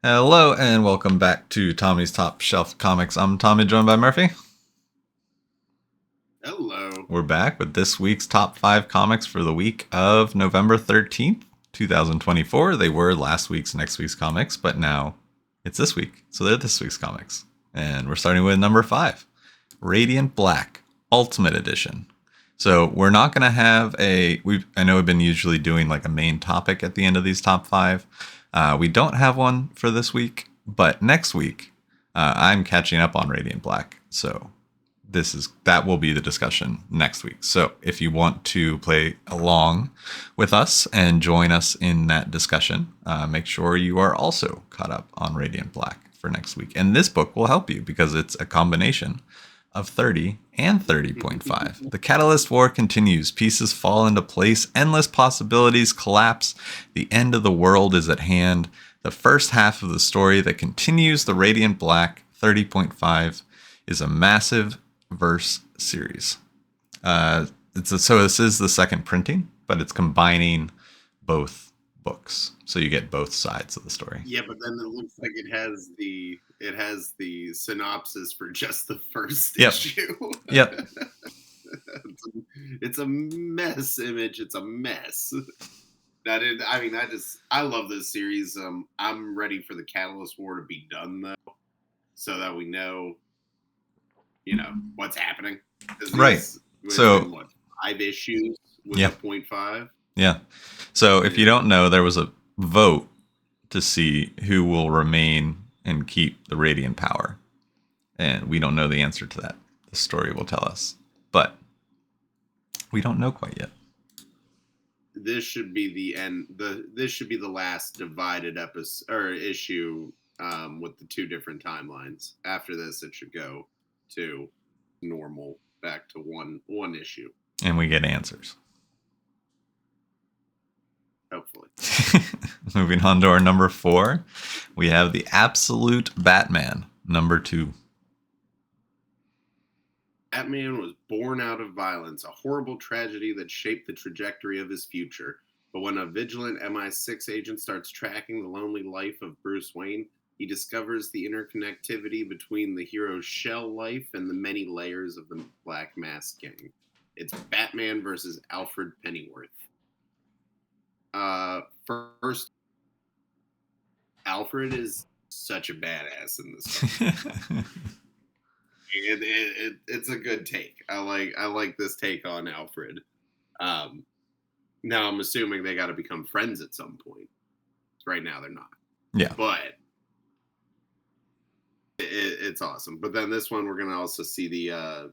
Hello and welcome back to Tommy's Top Shelf Comics. I'm Tommy, joined by Murphy. Hello. We're back with this week's top 5 comics for the week of November 13th, 2024. They were next week's comics, but now it's this week. So they're this week's comics. And we're starting with number 5, Radiant Black Ultimate Edition. So we're not going to have I know we've been usually doing like a main topic at the end of these top 5. We don't have one for this week, but next week I'm catching up on Radiant Black. So that will be the discussion next week. So if you want to play along with us and join us in that discussion, make sure you are also caught up on Radiant Black for next week. And this book will help you because it's a combination of 30 and 30.5. The Catalyst War continues. Pieces fall into place. Endless possibilities collapse. The end of the world is at hand. The first half of the story that continues the Radiant Black 30.5 is a massive verse series. So this is the second printing, but it's combining both books, so you get both sides of the story. Yeah, but then it looks like it has the synopsis for just the first issue. Yep. It's a mess image. It's a mess. I love this series. I'm ready for the Catalyst War to be done though, so that we know, what's happening. Right. So what, 5 issues with yeah. a 0.5? Yeah. So if you don't know, there was a vote to see who will remain and keep the radiant power. And we don't know the answer to that. The story will tell us. But we don't know quite yet. This should be the end. This should be the last divided episode or issue with the 2 different timelines. After this, it should go to normal, back to one issue. And we get answers. Hopefully. Moving on to our number 4, we have the Absolute Batman, number 2. Batman was born out of violence, a horrible tragedy that shaped the trajectory of his future. But when a vigilant MI6 agent starts tracking the lonely life of Bruce Wayne, he discovers the interconnectivity between the hero's shell life and the many layers of the Black Mask Gang. It's Batman versus Alfred Pennyworth. First, Alfred is such a badass in this. It's a good take. I like this take on Alfred. Now I'm assuming they got to become friends at some point. Right now they're not. Yeah. But it's awesome. But then this one we're gonna also see the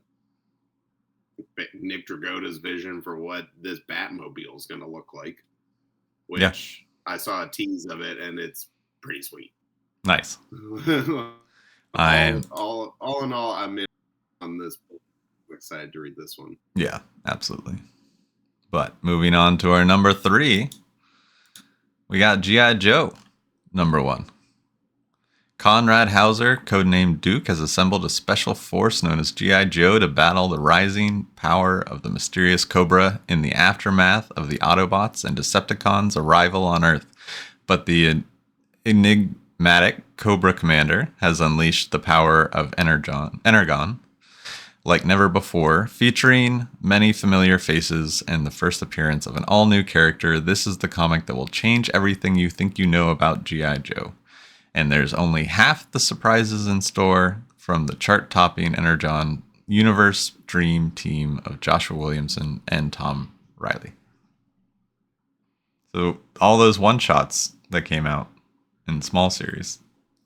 Nick Dragota's vision for what this Batmobile is gonna look like. Which I saw a tease of it, and it's pretty sweet. Nice. all in all, I'm in on this book. I'm excited to read this one. Yeah, absolutely. But moving on to our number 3, we got G.I. Joe, number 1. Conrad Hauser, codenamed Duke, has assembled a special force known as G.I. Joe to battle the rising power of the mysterious Cobra in the aftermath of the Autobots and Decepticons' arrival on Earth. But the enigmatic Cobra commander has unleashed the power of Energon like never before, featuring many familiar faces and the first appearance of an all-new character. This is the comic that will change everything you think you know about G.I. Joe. And there's only half the surprises in store from the chart-topping Energon Universe Dream team of Joshua Williamson and Tom Riley. So all those one-shots that came out in small series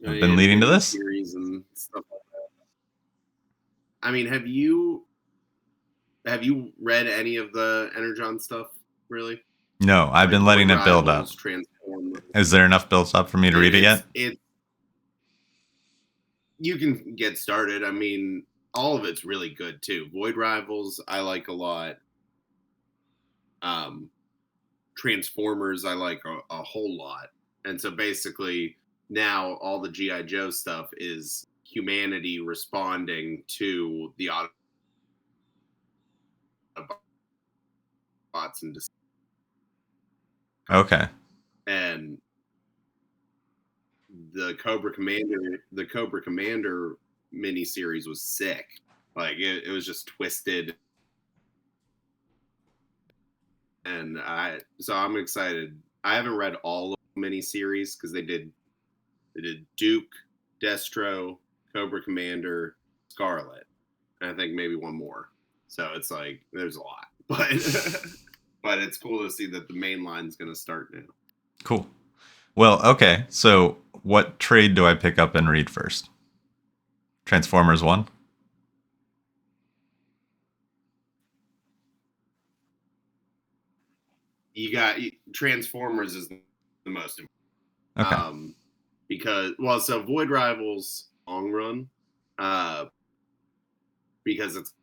have been leading to this. Series and stuff like that. I mean, have you read any of the Energon stuff, really? No, I've been letting it build up. Is there enough built up for me to read it yet? You can get started. I mean, all of it's really good too. Void Rivals, I like a lot. Transformers, I like a whole lot. And so basically, now all the G.I. Joe stuff is humanity responding to the Autobots and okay. And the Cobra Commander miniseries was sick. Like it was just twisted, and I'm excited. I haven't read all of the miniseries because they did Duke, Destro, Cobra Commander, Scarlet, and I think maybe one more. So it's like there's a lot, but but it's cool to see that the main line's going to start now. Cool. Well, okay. So, what trade do I pick up and read first? Transformers 1? You got Transformers is the most important. Okay. Because so Void Rivals long run, uh, because it's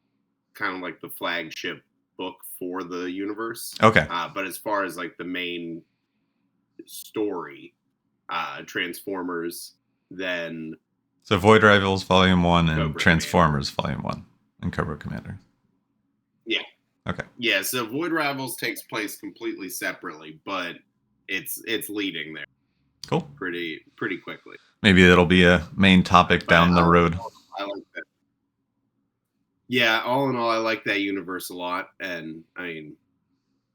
kind of like the flagship book for the universe. Okay. But as far as like the main story, Transformers, then So, Void Rivals Volume 1 and Cobra Transformers Volume 1 and Cobra Commander. Yeah. Okay. Yeah, so Void Rivals takes place completely separately, but it's leading there. Cool. Pretty quickly. Maybe it'll be a main topic down the road. I like that. Yeah, all in all, I like that universe a lot. And I mean,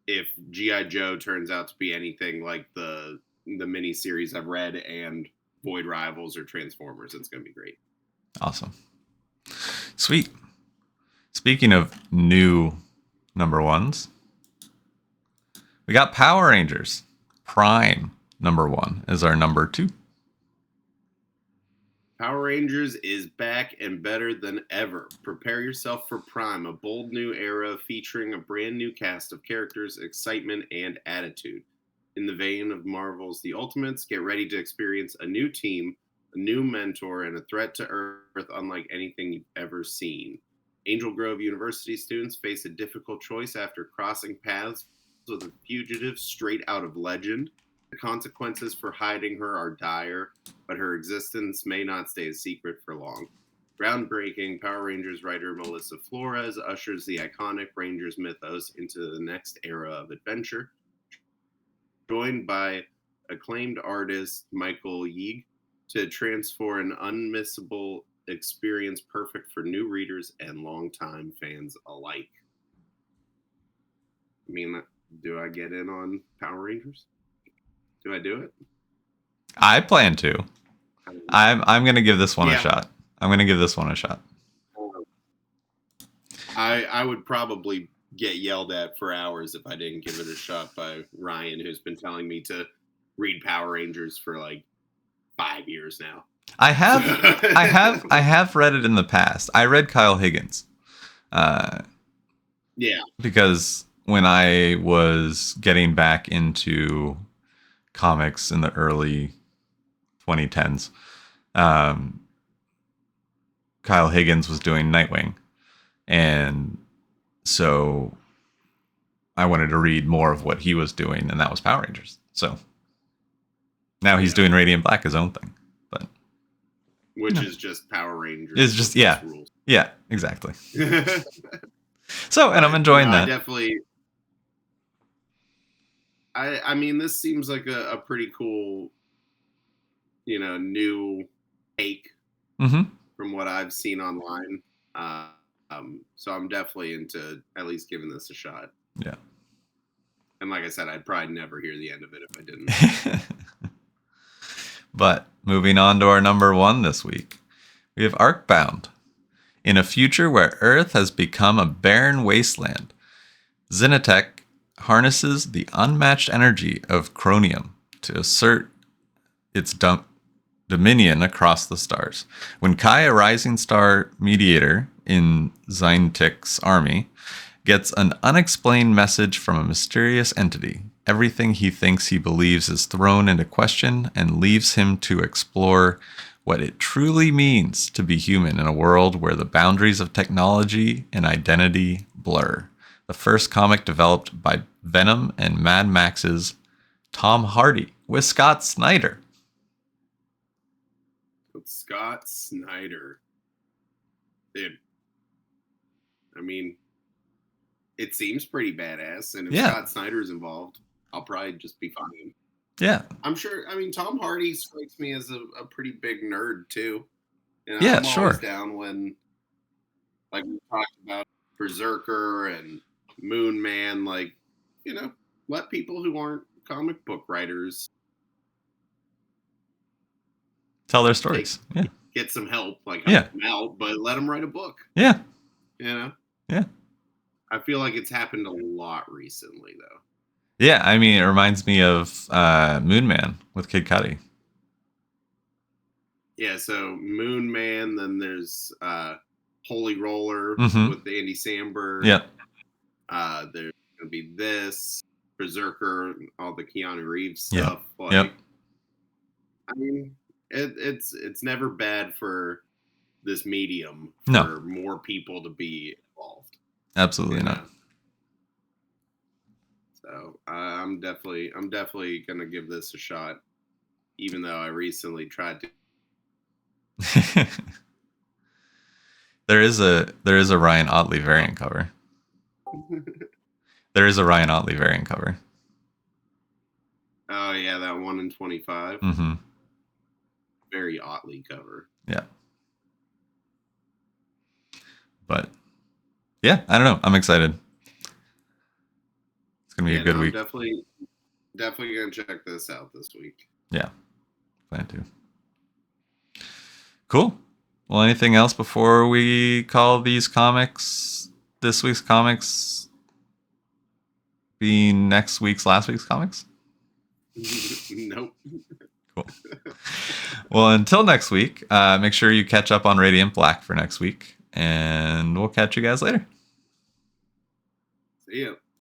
if G.I. Joe turns out to be anything like the miniseries I've read and Void Rivals or Transformers, it's going to be great. Awesome. Sweet. Speaking of new number ones, we got Power Rangers. Prime number 1 is our number 2. Power Rangers is back and better than ever. Prepare yourself for Prime, a bold new era featuring a brand new cast of characters, excitement, and attitude. In the vein of Marvel's The Ultimates, get ready to experience a new team, a new mentor, and a threat to Earth unlike anything you've ever seen. Angel Grove University students face a difficult choice after crossing paths with a fugitive straight out of Legend. The consequences for hiding her are dire, but her existence may not stay a secret for long. Groundbreaking, Power Rangers writer Melissa Flores ushers the iconic Rangers mythos into the next era of adventure. Joined by acclaimed artist Michael Yeague to transform an unmissable experience perfect for new readers and longtime fans alike. I mean, do I get in on Power Rangers? Do I do it? I plan to. I'm going to give this one a shot. I would probably get yelled at for hours if I didn't give it a shot by Ryan, who's been telling me to read Power Rangers for like 5 years now. I have read it in the past. I read Kyle Higgins. Yeah. Because when I was getting back into comics in the early 2010s, Kyle Higgins was doing Nightwing. And so I wanted to read more of what he was doing, and that was Power Rangers. So now he's doing Radiant Black, his own thing. But which is just Power Rangers. It's just, yeah. Yeah, exactly. So, and I'm enjoying that. I mean, this seems like a pretty cool, new take from what I've seen online. So I'm definitely into at least giving this a shot. Yeah. And like I said, I'd probably never hear the end of it if I didn't. But moving on to our number 1 this week, we have Arcbound. In a future where Earth has become a barren wasteland, Xenotech harnesses the unmatched energy of chromium to assert its dominion across the stars. When Kai, a rising star mediator in Xenotech's army, gets an unexplained message from a mysterious entity, everything he thinks he believes is thrown into question and leaves him to explore what it truly means to be human in a world where the boundaries of technology and identity blur. The first comic developed by Venom and Mad Max's Tom Hardy with Scott Snyder. With Scott Snyder. Dude. I mean, it seems pretty badass, and if Scott Snyder's involved, I'll probably just be fine. Yeah. I'm sure. I mean, Tom Hardy strikes me as a pretty big nerd too. And Yeah, I'm always sure. down when, like we talked about, Berserker and Moon Man. Like, you know, let people who aren't comic book writers Tell their take stories. Yeah. get some help, like help Yeah. them out, but let them write a book. Yeah. You know, Yeah. I feel like it's happened a lot recently, though. Yeah. I mean, it reminds me of Moon Man with Kid Cudi. Yeah, so Moon Man, then there's Holy Roller Mm-hmm. with Andy Samberg. Yep. There's gonna be this Berserker, all the Keanu Reeves Yep. stuff. Like, Yep. I mean, it's never bad for this medium No, for more people to be involved. absolutely You not. know, so I'm definitely gonna give this a shot, even though I recently tried to. There is a Ryan Otley variant cover. There is a Ryan Otley variant cover. Oh yeah, that 1 in 25. Mm-hmm. Very oddly cover. Yeah. But yeah, I don't know. I'm excited. It's gonna be a Yeah, no, good I'm week. definitely gonna check this out this week. Yeah, plan to. Cool. Well, anything else before we call these comics this week's comics be next week's last week's comics? Nope. Cool. Well, until next week, make sure you catch up on Radiant Black for next week, and we'll catch you guys later. See ya.